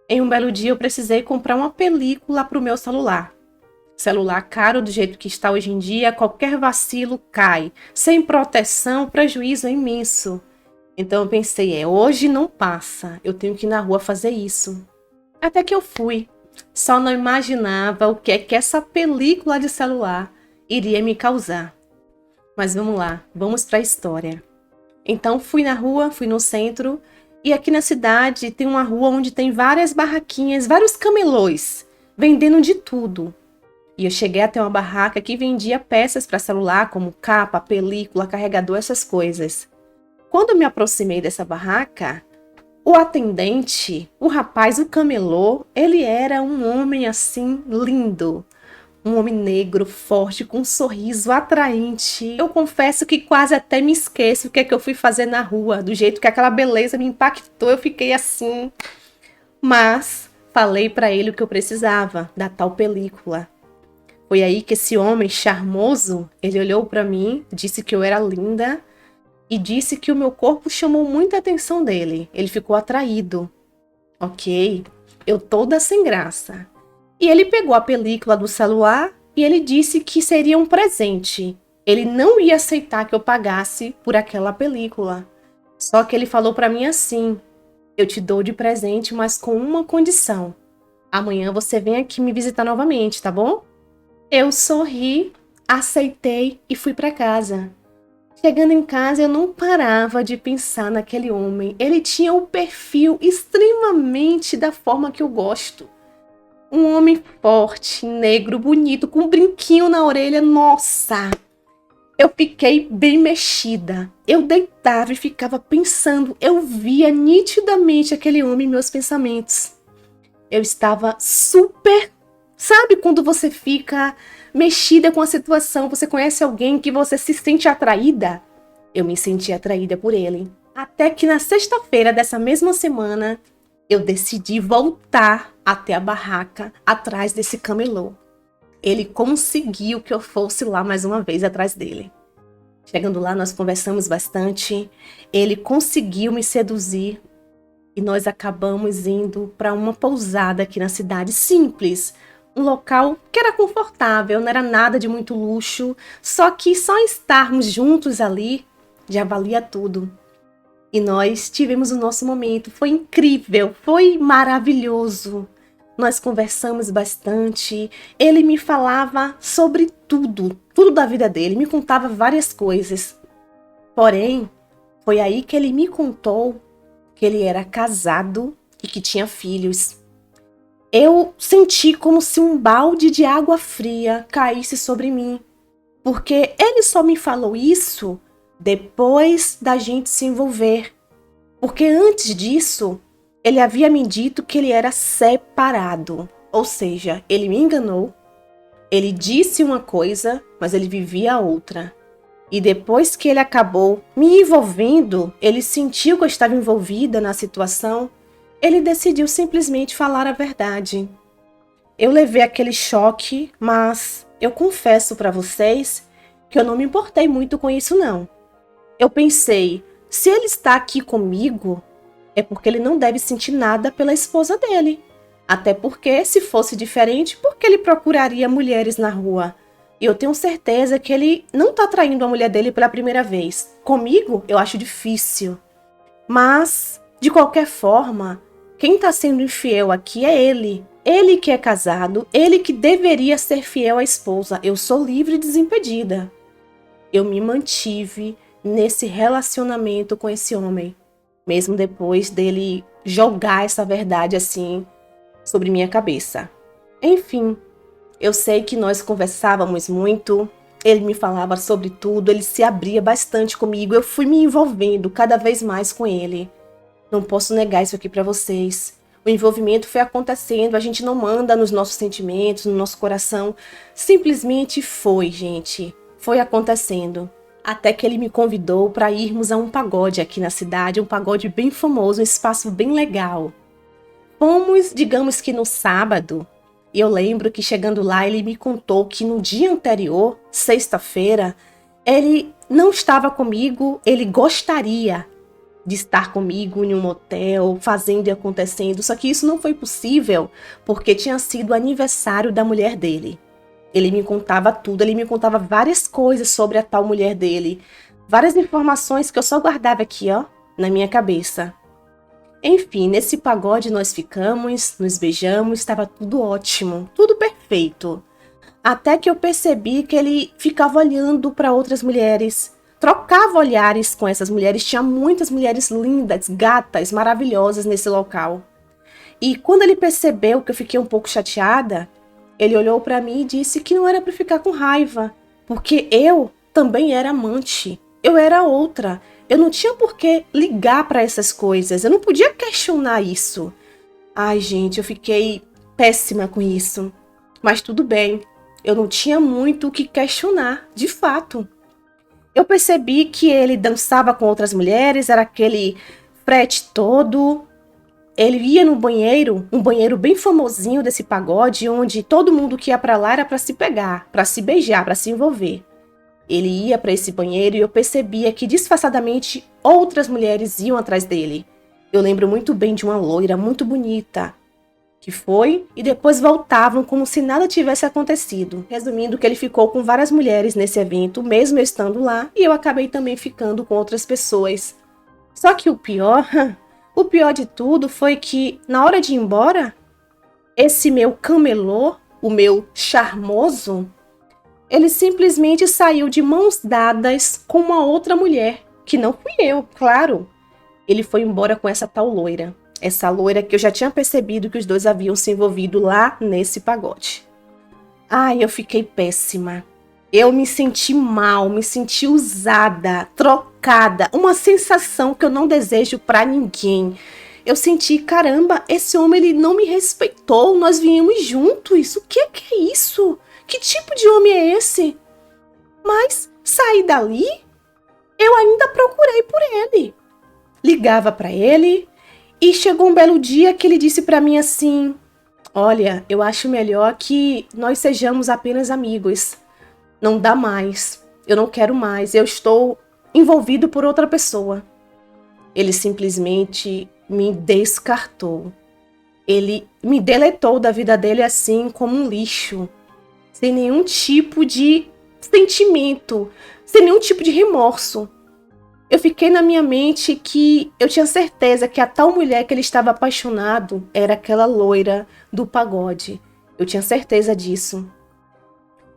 Em um belo dia eu precisei comprar uma película para o meu celular. Celular caro do jeito que está hoje em dia, qualquer vacilo cai. Sem proteção, prejuízo é imenso. Então eu pensei, hoje não passa, eu tenho que ir na rua fazer isso. Até que eu fui. Só não imaginava o que é que essa película de celular iria me causar. Mas vamos lá, vamos para a história. Então fui na rua, fui no centro, e aqui na cidade tem uma rua onde tem várias barraquinhas, vários camelôs, vendendo de tudo. E eu cheguei até uma barraca que vendia peças para celular, como capa, película, carregador, essas coisas. Quando eu me aproximei dessa barraca, o atendente, o rapaz, o camelô, ele era um homem assim lindo. Um homem negro, forte, com um sorriso atraente. Eu confesso que quase até me esqueço o que é que eu fui fazer na rua. Do jeito que aquela beleza me impactou, eu fiquei assim. Mas falei para ele o que eu precisava, da tal película. Foi aí que esse homem charmoso, ele olhou para mim, disse que eu era linda e disse que o meu corpo chamou muita atenção dele. Ele ficou atraído. Ok, eu toda sem graça. E ele pegou a película do celular e ele disse que seria um presente. Ele não ia aceitar que eu pagasse por aquela película. Só que ele falou para mim assim: eu te dou de presente, mas com uma condição. Amanhã você vem aqui me visitar novamente, tá bom? Eu sorri, aceitei e fui para casa. Chegando em casa, eu não parava de pensar naquele homem. Ele tinha um perfil extremamente da forma que eu gosto. Um homem forte, negro, bonito, com um brinquinho na orelha. Nossa! Eu fiquei bem mexida. Eu deitava e ficava pensando. Eu via nitidamente aquele homem em meus pensamentos. Eu estava super... Sabe quando você fica mexida com a situação? Você conhece alguém que você se sente atraída? Eu me senti atraída por ele. Até que na sexta-feira dessa mesma semana, eu decidi voltar até a barraca atrás desse camelô. Ele conseguiu que eu fosse lá mais uma vez atrás dele. Chegando lá, nós conversamos bastante. Ele conseguiu me seduzir e nós acabamos indo para uma pousada aqui na cidade, simples. Um local que era confortável, não era nada de muito luxo, só que só estarmos juntos ali já valia tudo. E nós tivemos o nosso momento, foi incrível, foi maravilhoso. Nós conversamos bastante, ele me falava sobre tudo, tudo da vida dele, me contava várias coisas. Porém, foi aí que ele me contou que ele era casado e que tinha filhos. Eu senti como se um balde de água fria caísse sobre mim, porque ele só me falou isso depois da gente se envolver. Porque antes disso, ele havia me dito que ele era separado. Ou seja, ele me enganou, ele disse uma coisa, mas ele vivia outra. E depois que ele acabou me envolvendo, ele sentiu que eu estava envolvida na situação, ele decidiu simplesmente falar a verdade. Eu levei aquele choque, mas eu confesso para vocês que eu não me importei muito com isso não. Eu pensei, se ele está aqui comigo, é porque ele não deve sentir nada pela esposa dele. Até porque, se fosse diferente, por que ele procuraria mulheres na rua? E eu tenho certeza que ele não está traindo a mulher dele pela primeira vez. Comigo, eu acho difícil. Mas, de qualquer forma, quem está sendo infiel aqui é ele. Ele que é casado, ele que deveria ser fiel à esposa. Eu sou livre e desimpedida. Eu me mantive nesse relacionamento com esse homem, mesmo depois dele jogar essa verdade assim sobre minha cabeça. Enfim, eu sei que nós conversávamos muito, ele me falava sobre tudo, ele se abria bastante comigo, eu fui me envolvendo cada vez mais com ele. Não posso negar isso aqui para vocês. O envolvimento foi acontecendo, a gente não manda nos nossos sentimentos, no nosso coração. Simplesmente foi, gente. Foi acontecendo. Até que ele me convidou para irmos a um pagode aqui na cidade, um pagode bem famoso, um espaço bem legal. Fomos, digamos que no sábado, e eu lembro que chegando lá ele me contou que no dia anterior, sexta-feira, ele não estava comigo, ele gostaria de estar comigo em um motel, fazendo e acontecendo. Só que isso não foi possível porque tinha sido o aniversário da mulher dele. Ele me contava tudo, ele me contava várias coisas sobre a tal mulher dele. Várias informações que eu só guardava aqui, ó, na minha cabeça. Enfim, nesse pagode nós ficamos, nos beijamos, estava tudo ótimo, tudo perfeito. Até que eu percebi que ele ficava olhando para outras mulheres, trocava olhares com essas mulheres. Tinha muitas mulheres lindas, gatas, maravilhosas nesse local. E quando ele percebeu que eu fiquei um pouco chateada, ele olhou para mim e disse que não era para ficar com raiva, porque eu também era amante, eu era outra. Eu não tinha por que ligar para essas coisas, eu não podia questionar isso. Ai, gente, eu fiquei péssima com isso. Mas tudo bem, eu não tinha muito o que questionar, de fato. Eu percebi que ele dançava com outras mulheres, era aquele frete todo. Ele ia no banheiro, um banheiro bem famosinho desse pagode, onde todo mundo que ia para lá era para se pegar, para se beijar, para se envolver. Ele ia para esse banheiro e eu percebia que disfarçadamente outras mulheres iam atrás dele. Eu lembro muito bem de uma loira muito bonita, que foi e depois voltavam como se nada tivesse acontecido. Resumindo, que ele ficou com várias mulheres nesse evento, mesmo eu estando lá, e eu acabei também ficando com outras pessoas. Só que o pior de tudo foi que, na hora de ir embora, esse meu camelô, o meu charmoso, ele simplesmente saiu de mãos dadas com uma outra mulher, que não fui eu, claro. Ele foi embora com essa tal loira. Essa loira que eu já tinha percebido que os dois haviam se envolvido lá nesse pagode. Ai, eu fiquei péssima. Eu me senti mal, me senti usada, trocada. Uma sensação que eu não desejo pra ninguém. Eu senti, caramba, esse homem ele não me respeitou, nós viemos juntos. O que é isso? Que tipo de homem é esse? Mas saí dali, eu ainda procurei por ele. Ligava pra ele e chegou um belo dia que ele disse pra mim assim: olha, eu acho melhor que nós sejamos apenas amigos. Não dá mais. Eu não quero mais. Eu estou envolvido por outra pessoa. Ele simplesmente me descartou. Ele me deletou da vida dele assim como um lixo. Sem nenhum tipo de sentimento. Sem nenhum tipo de remorso. Eu fiquei na minha mente que eu tinha certeza que a tal mulher que ele estava apaixonado era aquela loira do pagode. Eu tinha certeza disso.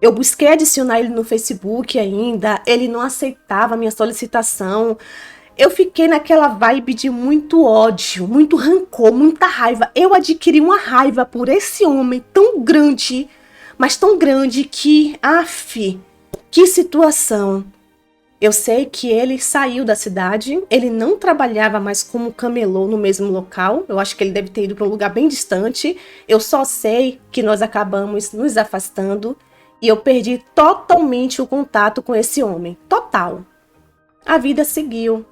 Eu busquei adicionar ele no Facebook ainda, ele não aceitava a minha solicitação. Eu fiquei naquela vibe de muito ódio, muito rancor, muita raiva. Eu adquiri uma raiva por esse homem tão grande, mas tão grande que, que situação. Eu sei que ele saiu da cidade, ele não trabalhava mais como camelô no mesmo local. Eu acho que ele deve ter ido para um lugar bem distante. Eu só sei que nós acabamos nos afastando. E eu perdi totalmente o contato com esse homem. Total. A vida seguiu.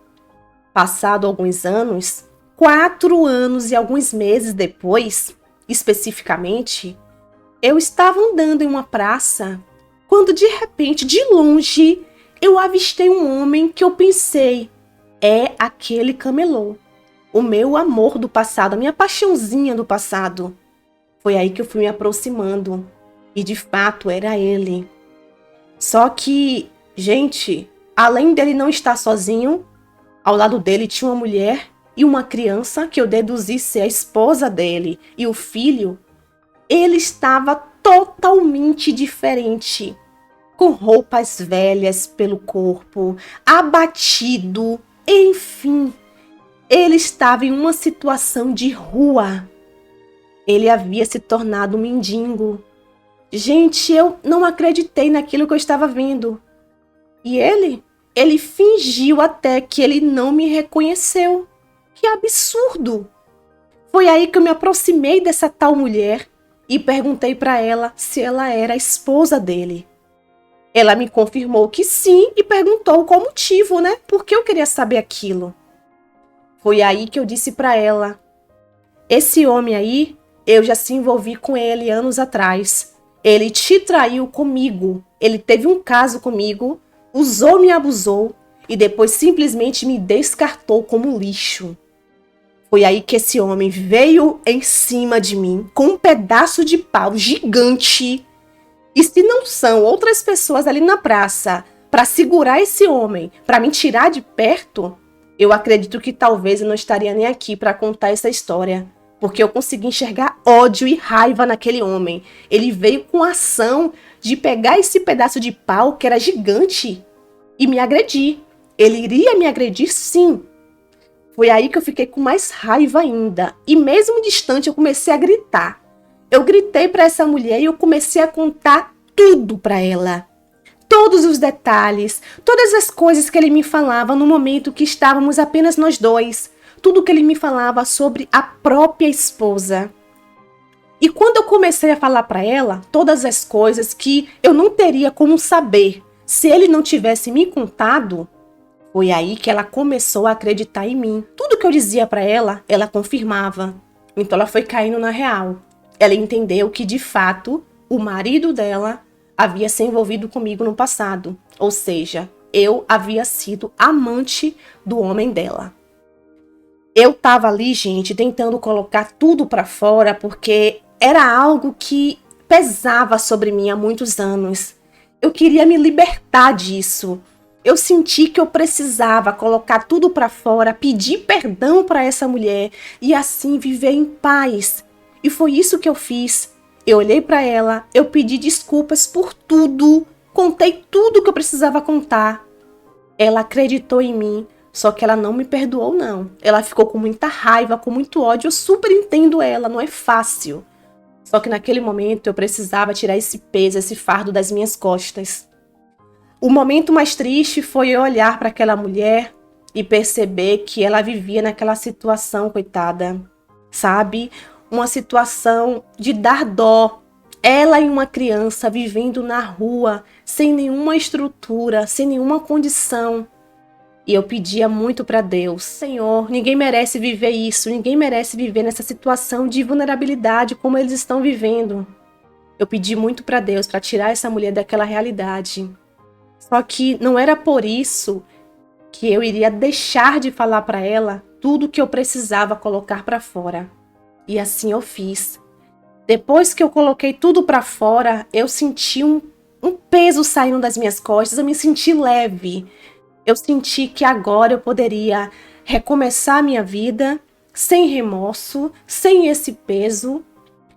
Passado alguns anos, 4 anos e alguns meses depois, especificamente, eu estava andando em uma praça, quando de repente, de longe, eu avistei um homem que eu pensei, é aquele camelô. O meu amor do passado, a minha paixãozinha do passado. Foi aí que eu fui me aproximando. E de fato era ele. Só que, gente, além dele não estar sozinho, ao lado dele tinha uma mulher e uma criança que eu deduzi ser a esposa dele e o filho. Ele estava totalmente diferente, com roupas velhas pelo corpo, abatido, enfim. Ele estava em uma situação de rua. Ele havia se tornado um mendigo. Gente, eu não acreditei naquilo que eu estava vendo. E ele fingiu até que ele não me reconheceu. Que absurdo! Foi aí que eu me aproximei dessa tal mulher e perguntei para ela se ela era a esposa dele. Ela me confirmou que sim e perguntou qual motivo, né? Por que eu queria saber aquilo? Foi aí que eu disse para ela: esse homem aí, eu já se envolvi com ele anos atrás. Ele te traiu comigo, ele teve um caso comigo, usou, me abusou. e depois simplesmente me descartou como lixo. Foi aí que esse homem veio em cima de mim com um pedaço de pau gigante. E se não são outras pessoas ali na praça para segurar esse homem, para me tirar de perto, eu acredito que talvez eu não estaria nem aqui para contar essa história. Porque eu consegui enxergar ódio e raiva naquele homem. Ele veio com a ação de pegar esse pedaço de pau, que era gigante, e me agredir. Ele iria me agredir, sim. Foi aí que eu fiquei com mais raiva ainda. E mesmo distante, eu comecei a gritar. Eu gritei para essa mulher e eu comecei a contar tudo para ela. Todos os detalhes, todas as coisas que ele me falava no momento que estávamos apenas nós dois. Tudo que ele me falava sobre a própria esposa. E quando eu comecei a falar para ela todas as coisas que eu não teria como saber se ele não tivesse me contado, foi aí que ela começou a acreditar em mim. Tudo que eu dizia para ela, ela confirmava. Então ela foi caindo na real. Ela entendeu que, de fato, o marido dela havia se envolvido comigo no passado. Ou seja, eu havia sido amante do homem dela. Eu tava ali, gente, tentando colocar tudo para fora porque era algo que pesava sobre mim há muitos anos. Eu queria me libertar disso. Eu senti que eu precisava colocar tudo para fora, pedir perdão para essa mulher e assim viver em paz. E foi isso que eu fiz. Eu olhei para ela, eu pedi desculpas por tudo, contei tudo que eu precisava contar. Ela acreditou em mim, só que ela não me perdoou, não. Ela ficou com muita raiva, com muito ódio. Eu super entendo ela, não é fácil. Só que naquele momento eu precisava tirar esse peso, esse fardo das minhas costas. O momento mais triste foi eu olhar para aquela mulher e perceber que ela vivia naquela situação, coitada. Sabe? Uma situação de dar dó. Ela e uma criança vivendo na rua, sem nenhuma estrutura, sem nenhuma condição. E eu pedia muito para Deus: Senhor, ninguém merece viver isso, ninguém merece viver nessa situação de vulnerabilidade como eles estão vivendo. Eu pedi muito para Deus para tirar essa mulher daquela realidade. Só que não era por isso que eu iria deixar de falar para ela tudo que eu precisava colocar para fora. E assim eu fiz. Depois que eu coloquei tudo para fora, eu senti um peso saindo das minhas costas, eu me senti leve. Eu senti que agora eu poderia recomeçar a minha vida sem remorso, sem esse peso,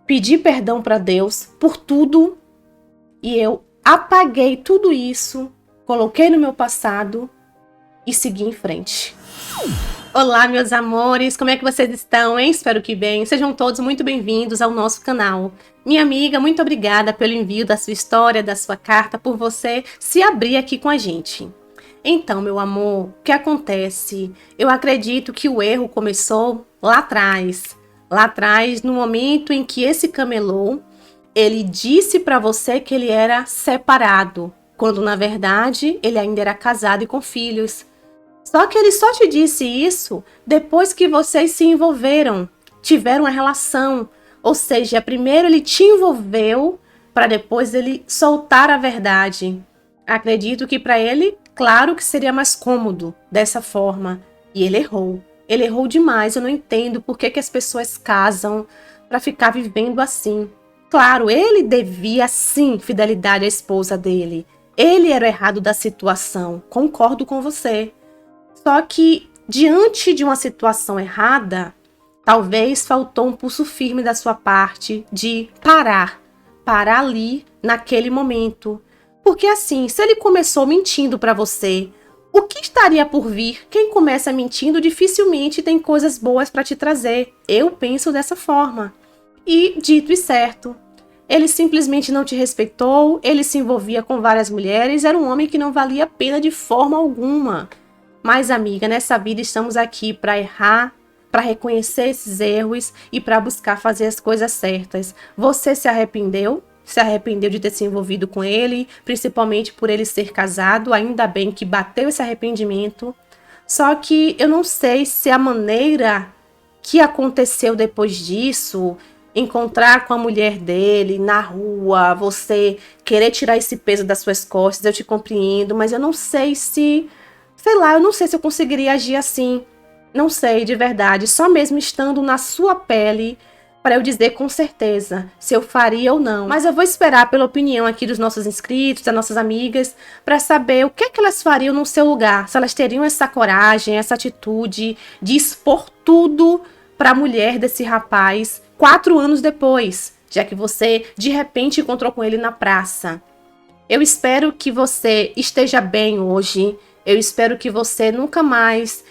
pedir perdão para Deus por tudo. E eu apaguei tudo isso, coloquei no meu passado e segui em frente. Olá, meus amores, como é que vocês estão, hein? Espero que bem. Sejam todos muito bem-vindos ao nosso canal. Minha amiga, muito obrigada pelo envio da sua história, da sua carta, por você se abrir aqui com a gente. Então, meu amor, o que acontece? Eu acredito que o erro começou lá atrás. Lá atrás, no momento em que esse camelô, ele disse para você que ele era separado, quando na verdade ele ainda era casado e com filhos. Só que ele só te disse isso depois que vocês se envolveram, tiveram uma relação. Ou seja, primeiro ele te envolveu para depois ele soltar a verdade. Acredito que para ele, claro que seria mais cômodo dessa forma. E ele errou. Ele errou demais. Eu não entendo por que as pessoas casam para ficar vivendo assim. Claro, ele devia sim fidelidade à esposa dele. Ele era o errado da situação. Concordo com você. Só que, diante de uma situação errada, talvez faltou um pulso firme da sua parte de parar ali, naquele momento. Porque assim, se ele começou mentindo para você, o que estaria por vir? Quem começa mentindo dificilmente tem coisas boas para te trazer. Eu penso dessa forma. E, dito e certo, ele simplesmente não te respeitou, ele se envolvia com várias mulheres, era um homem que não valia a pena de forma alguma. Mas, amiga, nessa vida estamos aqui para errar, para reconhecer esses erros e para buscar fazer as coisas certas. Você se arrependeu? Se arrependeu de ter se envolvido com ele, principalmente por ele ser casado? Ainda bem que bateu esse arrependimento. Só que eu não sei se a maneira que aconteceu depois disso, encontrar com a mulher dele na rua, você querer tirar esse peso das suas costas, eu te compreendo, mas eu não sei se Sei lá, eu não sei se eu conseguiria agir assim. Não sei, de verdade. Só mesmo estando na sua pele para eu dizer com certeza se eu faria ou não. Mas eu vou esperar pela opinião aqui dos nossos inscritos, das nossas amigas, para saber o que é que elas fariam no seu lugar. Se elas teriam essa coragem, essa atitude de expor tudo para a mulher desse rapaz 4 anos depois, já que você de repente encontrou com ele na praça. Eu espero que você esteja bem hoje. Eu espero que você nunca mais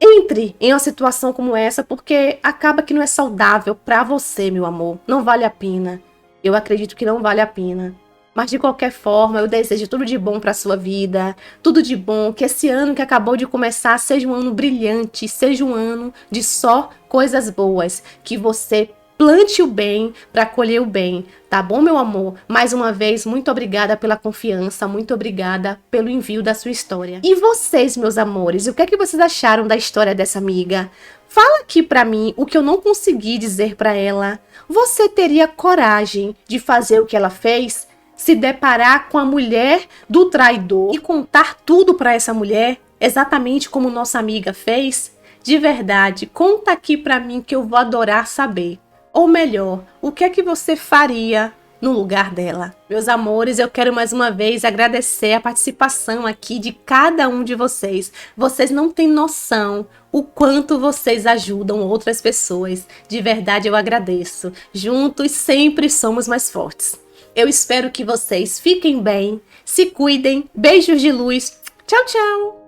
entre em uma situação como essa, porque acaba que não é saudável pra você, meu amor. Não vale a pena. Eu acredito que não vale a pena. Mas de qualquer forma, eu desejo tudo de bom pra sua vida, tudo de bom, que esse ano que acabou de começar seja um ano brilhante, seja um ano de só coisas boas, que você plante o bem para colher o bem, tá bom, meu amor? Mais uma vez, muito obrigada pela confiança, muito obrigada pelo envio da sua história. E vocês, meus amores, o que é que vocês acharam da história dessa amiga? Fala aqui pra mim o que eu não consegui dizer pra ela. Você teria coragem de fazer o que ela fez? Se deparar com a mulher do traidor e contar tudo pra essa mulher, exatamente como nossa amiga fez? De verdade, conta aqui pra mim que eu vou adorar saber. Ou melhor, o que é que você faria no lugar dela? Meus amores, eu quero mais uma vez agradecer a participação aqui de cada um de vocês. Vocês não têm noção o quanto vocês ajudam outras pessoas. De verdade, eu agradeço. Juntos sempre somos mais fortes. Eu espero que vocês fiquem bem, se cuidem. Beijos de luz. Tchau, tchau!